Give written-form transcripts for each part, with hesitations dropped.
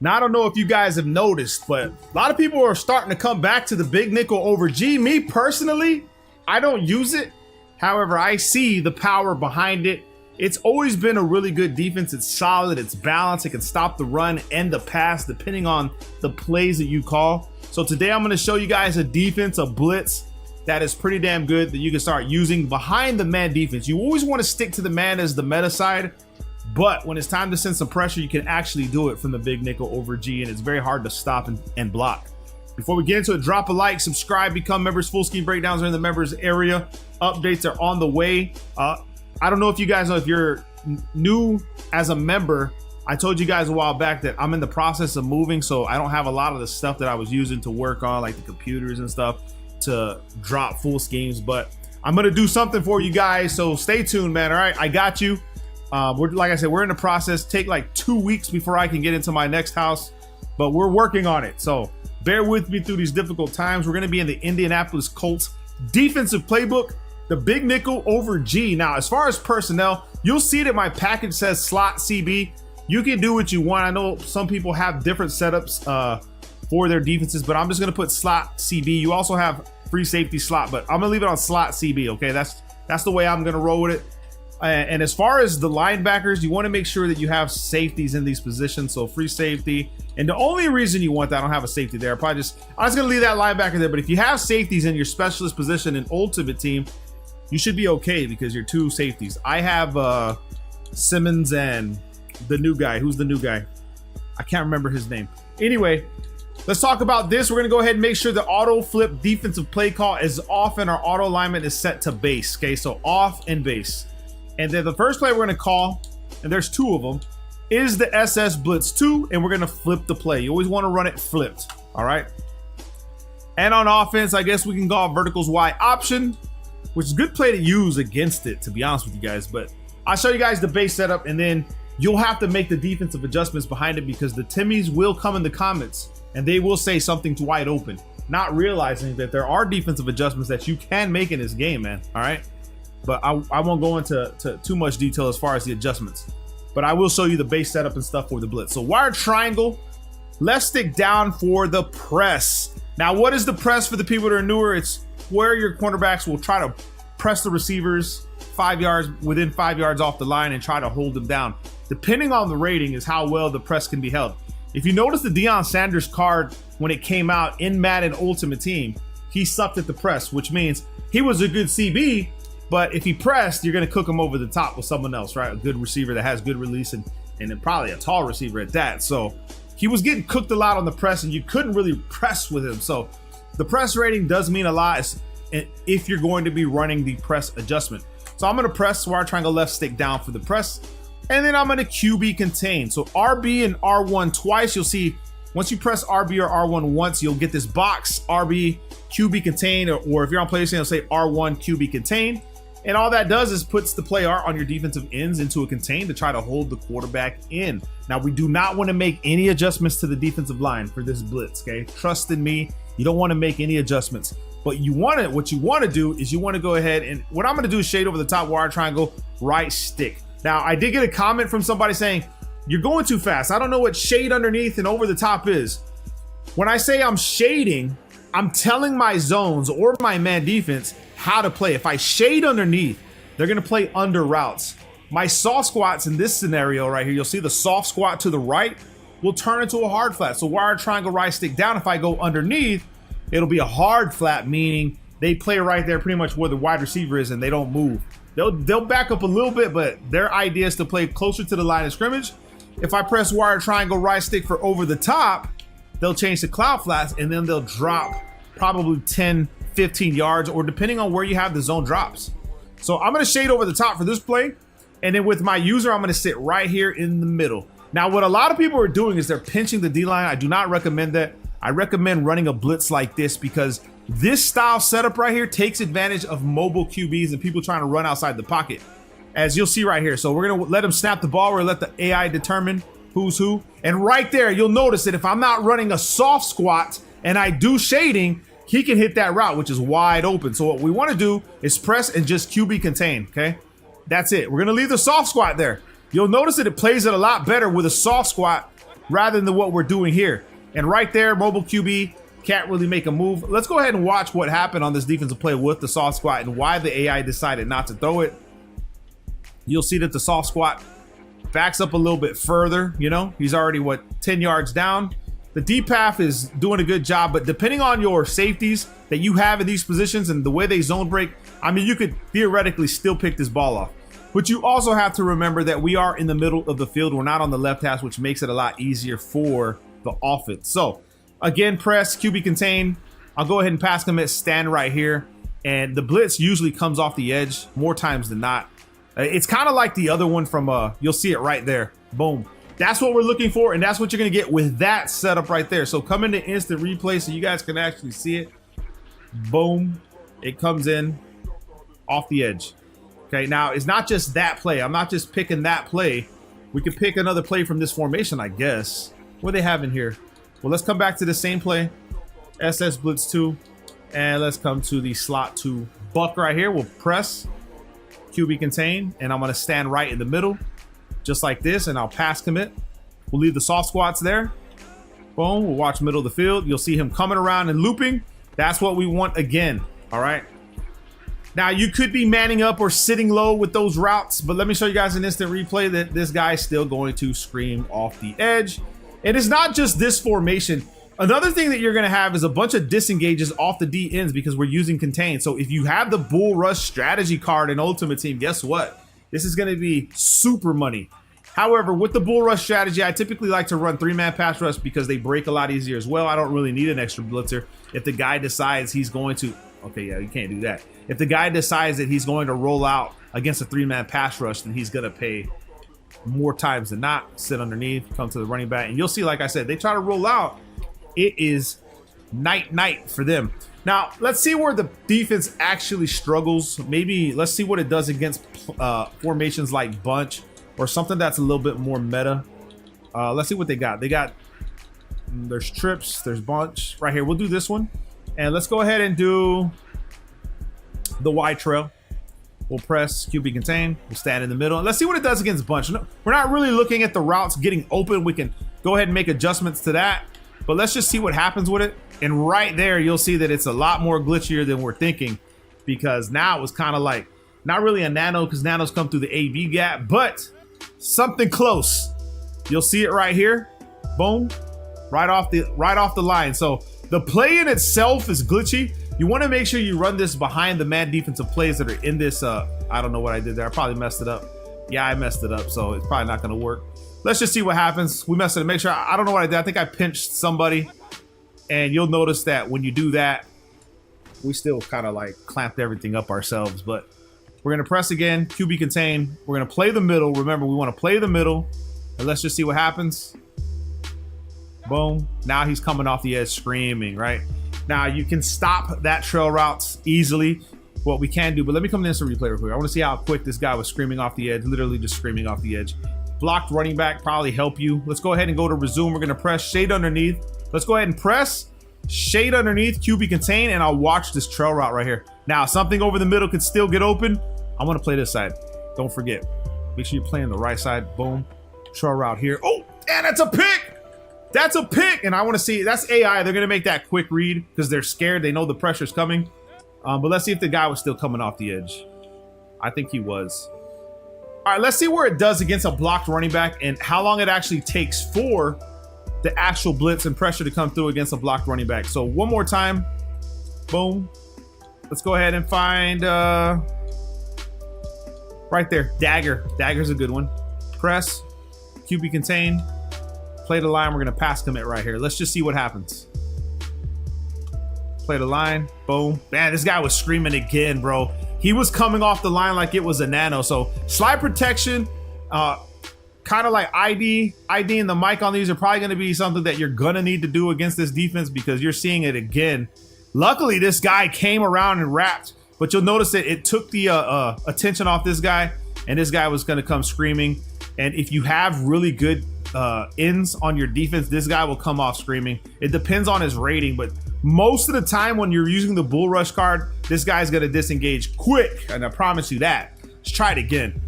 Now, I don't know if you guys have noticed, but a lot of people are starting to come back to the big nickel over G. Me personally, I don't use it. However, I see the power behind it. It's always been a really good defense. It's solid, it's balanced, it can stop the run and the pass depending on the plays that you call. So today I'm gonna show you guys a defense, a blitz, that is pretty damn good that you can start using behind the man defense. You always wanna stick to the man as the meta side, but when it's time to send some pressure, you can actually do it from the big nickel over G, and it's very hard to stop and block. Before we get into it, drop a like, subscribe, become members. Full scheme breakdowns are in the members area. Updates are on the way. I don't know if you guys know, if you're new as a member, I told you guys a while back that I'm in the process of moving, so I don't have a lot of the stuff that I was using to work on, like the computers and stuff, to drop full schemes, but I'm gonna do something for you guys, so stay tuned, man. All right, I got you. Like I said, we're in the process. Take like 2 weeks before I can get into my next house, but we're working on it, so bear with me through these difficult times. We're gonna be in the Indianapolis Colts defensive playbook, the big nickel over G. Now, as far as personnel, you'll see that my package says slot CB. You can do what you want. I know some people have different setups for their defenses, but I'm just gonna put slot CB. You also have free safety slot, but I'm gonna leave it on slot CB, okay? That's the way I'm gonna roll with it. And as far as the linebackers, you wanna make sure that you have safeties in these positions, so free safety. And the only reason you want that, I don't have a safety there, I'm just gonna leave that linebacker there, but if you have safeties in your specialist position in Ultimate Team, you should be okay because you're 2 safeties. I have Simmons and the new guy. Who's the new guy? I can't remember his name. Anyway, let's talk about this. We're gonna go ahead and make sure the auto flip defensive play call is off and our auto alignment is set to base. Okay, so off and base. And then the first play we're gonna call, and there's 2 of them, is the SS Blitz 2, and we're gonna flip the play. You always wanna run it flipped, all right? And on offense, I guess we can call verticals Y option, which is a good play to use against it, to be honest with you guys. But I'll show you guys the base setup, and then you'll have to make the defensive adjustments behind it because the Timmies will come in the comments and they will say something's wide open, not realizing that there are defensive adjustments that you can make in this game, man, all right? But I won't go into too much detail as far as the adjustments, but I will show you the base setup and stuff for the blitz. So wire triangle, left stick down for the press. Now, what is the press for the people that are newer? It's where your cornerbacks will try to press the receivers 5 yards, within 5 yards off the line, and try to hold them down. Depending on the rating is how well the press can be held. If you notice the Deion Sanders card when it came out in Madden Ultimate Team, he sucked at the press, which means he was a good CB, but if he pressed, you're gonna cook him over the top with someone else, right? A good receiver that has good release and then probably a tall receiver at that. So he was getting cooked a lot on the press and you couldn't really press with him. So the press rating does mean a lot if you're going to be running the press adjustment. So I'm gonna press wire triangle left stick down for the press, and then I'm gonna QB contain. So RB and R1 twice. You'll see once you press RB or R1 once, you'll get this box, RB QB contain, or if you're on PlayStation, it'll say R1 QB contain. And all that does is puts the player on your defensive ends into a contain to try to hold the quarterback in. Now, we do not want to make any adjustments to the defensive line for this blitz, okay? Trust in me, you don't want to make any adjustments. But what you want to do is you want to go ahead, and what I'm going to do is shade over the top wire triangle, right stick. Now, I did get a comment from somebody saying, you're going too fast. I don't know what shade underneath and over the top is. When I say I'm shading, I'm telling my zones or my man defense how to play. If I shade underneath, they're gonna play under routes. My soft squats in this scenario right here, you'll see the soft squat to the right will turn into a hard flat. So wire triangle right stick down, if I go underneath, it'll be a hard flat, meaning they play right there pretty much where the wide receiver is and they don't move. They'll back up a little bit, but their idea is to play closer to the line of scrimmage. If I press wire triangle right stick for over the top, they'll change to cloud flats and then they'll drop probably 10, 15 yards, or depending on where you have the zone drops. So I'm gonna shade over the top for this play. And then with my user, I'm gonna sit right here in the middle. Now, what a lot of people are doing is they're pinching the D-line. I do not recommend that. I recommend running a blitz like this because this style setup right here takes advantage of mobile QBs and people trying to run outside the pocket, as you'll see right here. So we're gonna let them snap the ball. We're gonna let the AI determine who's who. And right there, you'll notice that if I'm not running a soft squat and I do shading, he can hit that route, which is wide open. So what we want to do is press and just QB contain, okay? That's it. We're going to leave the soft squat there. You'll notice that it plays it a lot better with a soft squat rather than what we're doing here. And right there, mobile QB can't really make a move. Let's go ahead and watch what happened on this defensive play with the soft squat and why the AI decided not to throw it. You'll see that the soft squat backs up a little bit further. You know, he's already, what, 10 yards down. The deep path is doing a good job, but depending on your safeties that you have in these positions and the way they zone break, I mean, you could theoretically still pick this ball off. But you also have to remember that we are in the middle of the field. We're not on the left hash, which makes it a lot easier for the offense. So again, press, QB contain. I'll go ahead and pass commit, stand right here. And the blitz usually comes off the edge more times than not. It's kind of like the other one from, you'll see it right there. Boom. That's what we're looking for, and that's what you're going to get with that setup right there. So come into instant replay so you guys can actually see it. Boom. It comes in off the edge. Okay, now it's not just that play. I'm not just picking that play. We could pick another play from this formation, I guess. What do they have in here? Well, let's come back to the same play. SS Blitz 2. And let's come to the slot 2 buck right here. We'll press QB contain, and I'm going to stand right in the middle. Just like this, and I'll pass commit. We'll leave the soft squats there. Boom, we'll watch middle of the field. You'll see him coming around and looping. That's what we want again, all right? Now, you could be manning up or sitting low with those routes, but let me show you guys an instant replay that this guy is still going to scream off the edge. And it's not just this formation. Another thing that you're gonna have is a bunch of disengages off the D ends because we're using contain. So if you have the bull rush strategy card in Ultimate Team, guess what? This is gonna be super money. However, with the bull rush strategy, I typically like to run 3-man pass rush because they break a lot easier as well. I don't really need an extra blitzer. If the guy decides he's going to, okay, yeah, you can't do that. If the guy decides that he's going to roll out against a 3-man pass rush, then he's gonna pay more times than not. Sit underneath, come to the running back, and you'll see, like I said, they try to roll out. It is night for them. Now, let's see where the defense actually struggles. Maybe let's see what it does against formations like bunch or something that's a little bit more meta. Let's see what they got. They got, there's trips, there's bunch right here. We'll do this one. And let's go ahead and do the Y trail. We'll press QB contain. We'll stand in the middle. And let's see what it does against bunch. No, we're not really looking at the routes getting open. We can go ahead and make adjustments to that. But let's just see what happens with it. And right there, you'll see that it's a lot more glitchier than we're thinking, because now it was kind of like, not really a nano because nanos come through the AB gap, but something close. You'll see it right here. Boom. Right off the line. So the play in itself is glitchy. You want to make sure you run this behind the man defensive plays that are in this. I don't know what I did there. I probably messed it up. Yeah, I messed it up. So it's probably not going to work. Let's just see what happens. We messed it up. Make sure, I don't know what I did. I think I pinched somebody. And you'll notice that when you do that, we still kind of like clamped everything up ourselves. But we're going to press again, QB contain. We're going to play the middle. Remember, we want to play the middle. And let's just see what happens. Boom. Now he's coming off the edge screaming, right? Now you can stop that trail routes easily. What we can do, but let me come to instant replay real quick. I want to see how quick this guy was screaming off the edge, literally just screaming off the edge. Blocked running back probably help you. Let's go ahead and go to resume. We're going to press shade underneath. Let's go ahead and press shade underneath, QB contain, and I'll watch this trail route right here. Now, something over the middle could still get open. I want to play this side. Don't forget. Make sure you're playing the right side. Boom. Trail route here. Oh, and that's a pick. That's a pick. And I want to see, that's AI. They're going to make that quick read because they're scared. They know the pressure's coming. But let's see if the guy was still coming off the edge. I think he was. All right, let's see where it does against a blocked running back and how long it actually takes for the actual blitz and pressure to come through against a blocked running back. So one more time. Boom. Let's go ahead and find right there. Dagger. Dagger's a good one. Press. QB contain. Play the line. We're going to pass commit right here. Let's just see what happens. Play the line. Boom. Man, this guy was screaming again, bro. He was coming off the line like it was a nano. So slide protection, kind of like ID and the mic on these are probably going to be something that you're going to need to do against this defense because you're seeing it again. Luckily, this guy came around and wrapped, but you'll notice that it took the attention off this guy, and this guy was going to come screaming. And if you have really good ends on your defense, this guy will come off screaming. It depends on his rating, but most of the time when you're using the bull rush card, this guy's going to disengage quick, and I promise you that. Let's try it again.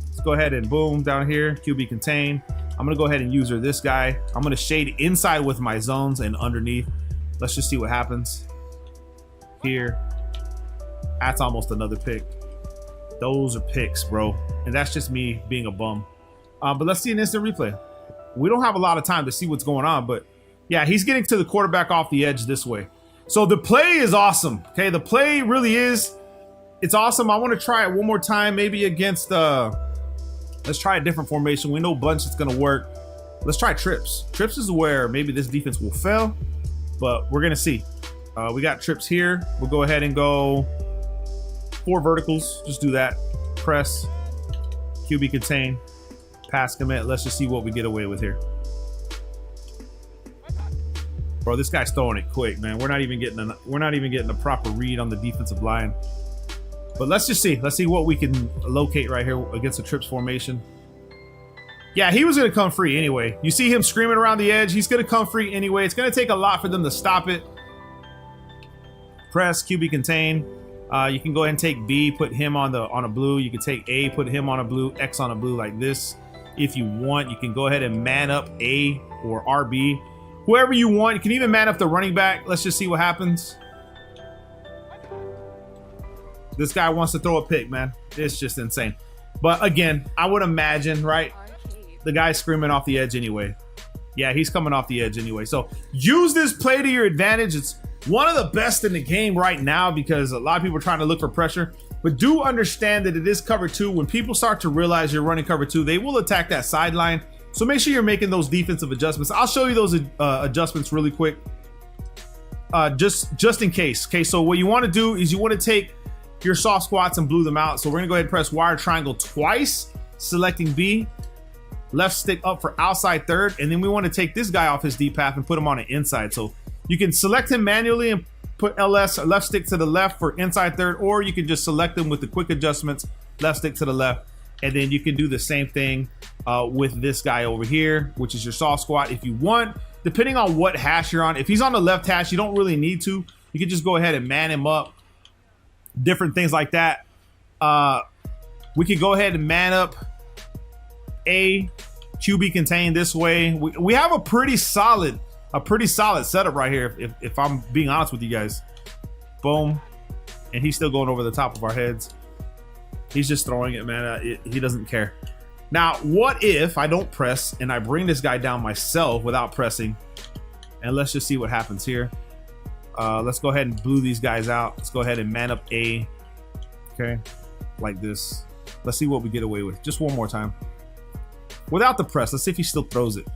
Let's go ahead and boom down here, QB contain. I'm gonna go ahead and use her this guy. I'm gonna shade inside with my zones and underneath. Let's just see what happens here. That's almost another pick. Those are picks, bro. And that's just me being a bum. But let's see an instant replay. We don't have a lot of time to see what's going on, but yeah, he's getting to the quarterback off the edge this way. So the play is awesome. Okay, the play really is. It's awesome. I want to try it one more time, maybe against let's try a different formation. We know bunch is gonna work. Let's try trips. Trips is where maybe this defense will fail, but we're gonna see. We got trips here. We'll go ahead and go 4 verticals. Just do that. Press, QB contain, pass commit. Let's just see what we get away with here. Bro, this guy's throwing it quick, man. We're not even getting a proper read on the defensive line. But let's just see. Let's see what we can locate right here against the trips formation. Yeah, he was going to come free anyway. You see him screaming around the edge. He's going to come free anyway. It's going to take a lot for them to stop it. Press, QB contain. You can go ahead and take B, put him on a blue. You can take A, put him on a blue, X on a blue like this. If you want, you can go ahead and man up A or RB. Whoever you want. You can even man up the running back. Let's just see what happens. This guy wants to throw a pick, man. It's just insane. But again, I would imagine, right? The guy's screaming off the edge anyway. Yeah, he's coming off the edge anyway. So use this play to your advantage. It's one of the best in the game right now because a lot of people are trying to look for pressure. But do understand that it is cover 2. When people start to realize you're running cover 2, they will attack that sideline. So make sure you're making those defensive adjustments. I'll show you those adjustments really quick. Just in case. Okay, so what you want to do is you want to take your soft squats and blue them out. So we're gonna go ahead and press wire triangle twice, selecting B, left stick up for outside third, and then we want to take this guy off his deep path and put him on an inside. So you can select him manually and put LS or left stick to the left for inside third, or you can just select him with the quick adjustments, left stick to the left, and then you can do the same thing with this guy over here, which is your soft squat if you want, depending on what hash you're on. If he's on the left hash, you don't really need to. You can just go ahead and man him up. Different things like that. We could go ahead and man up A, QB contain this way. We have a pretty solid setup right here. If I'm being honest with you guys, boom, and he's still going over the top of our heads. He's just throwing it, man. He doesn't care. Now, what if I don't press and I bring this guy down myself without pressing? And let's just see what happens here. Let's go ahead and blue these guys out. Let's go ahead and man up A. Okay, like this. Let's see what we get away with. Just one more time. Without the press, let's see if he still throws it.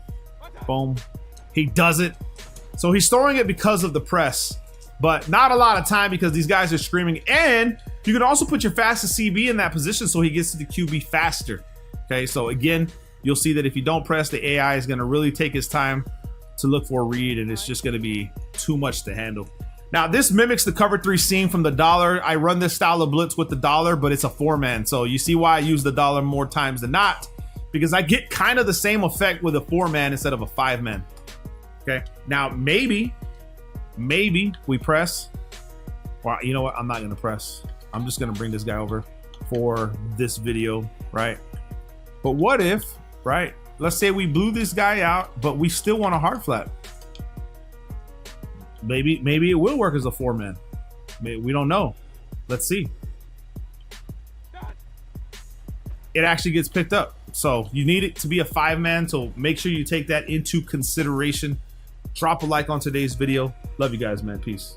Boom. He does it. So he's throwing it because of the press, but not a lot of time because these guys are screaming. And you can also put your fastest CB in that position so he gets to the QB faster. Okay, so again, you'll see that if you don't press, the AI is going to really take his time to look for a read, and it's just going to be too much to handle. Now, this mimics the cover 3 seam from the dollar. I run this style of blitz with the dollar, but it's a 4-man. So you see why I use the dollar more times than not, because I get kind of the same effect with a 4-man instead of a 5-man. Okay, now maybe we press. Well, you know what? I'm not going to press. I'm just going to bring this guy over for this video, right? But what if, right? Let's say we blew this guy out, but we still want a hard flat. Maybe it will work as a 4-man. We don't know. Let's see. It actually gets picked up. So you need it to be a 5-man. So make sure you take that into consideration. Drop a like on today's video. Love you guys, man. Peace.